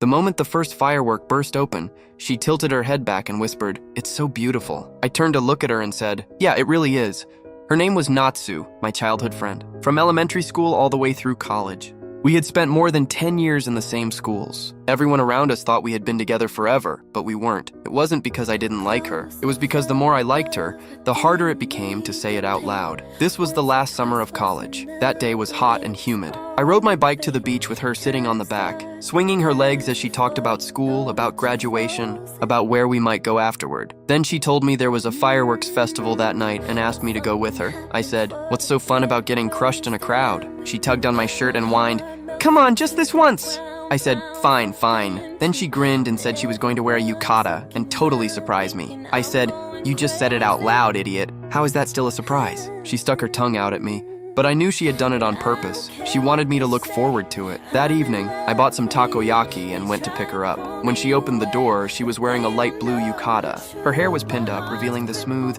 The moment the first firework burst open, she tilted her head back and whispered, "It's so beautiful." I turned to look at her and said, "Yeah, it really is." Her name was Natsu, my childhood friend, from elementary school all the way through college. We had spent more than 10 years in the same schools. Everyone around us thought we had been together forever, but we weren't. It wasn't because I didn't like her. It was because the more I liked her, the harder it became to say it out loud. This was the last summer of college. That day was hot and humid. I rode my bike to the beach with her sitting on the back, swinging her legs as she talked about school, about graduation, about where we might go afterward. Then she told me there was a fireworks festival that night and asked me to go with her. I said, "What's so fun about getting crushed in a crowd?" She tugged on my shirt and whined, "Come on, just this once." I said, "Fine, fine." Then she grinned and said she was going to wear a yukata and totally surprise me. I said, "You just said it out loud, idiot. How is that still a surprise?" She stuck her tongue out at me, but I knew she had done it on purpose. She wanted me to look forward to it. That evening, I bought some takoyaki and went to pick her up. When she opened the door, she was wearing a light blue yukata. Her hair was pinned up, revealing the smooth,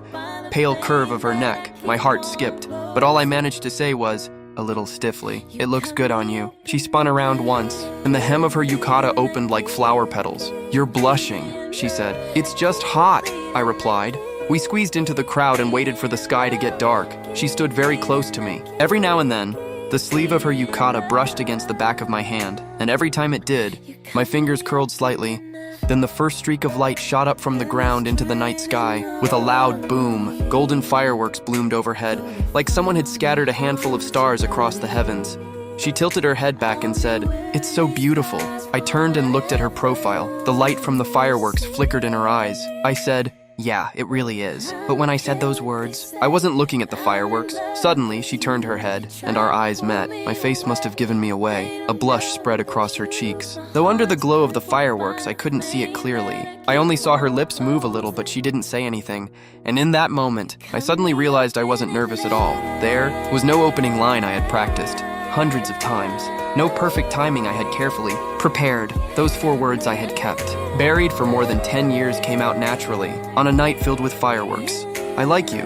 pale curve of her neck. My heart skipped, but all I managed to say was, a little stiffly, "It looks good on you." She spun around once, and the hem of her yukata opened like flower petals. "You're blushing," she said. "It's just hot," I replied. We squeezed into the crowd and waited for the sky to get dark. She stood very close to me. Every now and then, the sleeve of her yukata brushed against the back of my hand, and every time it did, my fingers curled slightly. Then the first streak of light shot up from the ground into the night sky. With a loud boom, golden fireworks bloomed overhead, like someone had scattered a handful of stars across the heavens. She tilted her head back and said, "It's so beautiful." I turned and looked at her profile. The light from the fireworks flickered in her eyes. I said, "Yeah, it really is." But when I said those words, I wasn't looking at the fireworks. Suddenly, she turned her head, and our eyes met. My face must have given me away. A blush spread across her cheeks. Though under the glow of the fireworks, I couldn't see it clearly. I only saw her lips move a little, but she didn't say anything. And in that moment, I suddenly realized I wasn't nervous at all. There was no opening line I had practiced hundreds of times. No perfect timing I had carefully prepared. Those 4 words I had kept, buried for more than 10 years, came out naturally, on a night filled with fireworks. "I like you."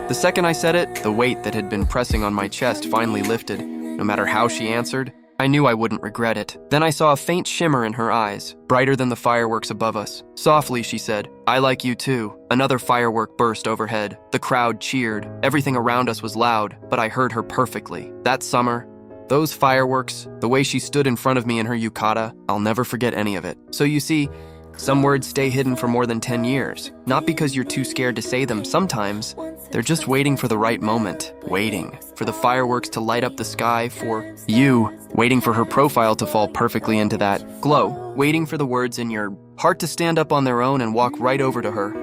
The second I said it, the weight that had been pressing on my chest finally lifted. No matter how she answered, I knew I wouldn't regret it. Then I saw a faint shimmer in her eyes, brighter than the fireworks above us. Softly, she said, "I like you too." Another firework burst overhead. The crowd cheered. Everything around us was loud, but I heard her perfectly. That summer, those fireworks, the way she stood in front of me in her yukata, I'll never forget any of it. So you see, some words stay hidden for more than 10 years. Not because you're too scared to say them. Sometimes they're just waiting for the right moment. Waiting for the fireworks to light up the sky, for you, waiting for her profile to fall perfectly into that glow, waiting for the words in your heart to stand up on their own and walk right over to her.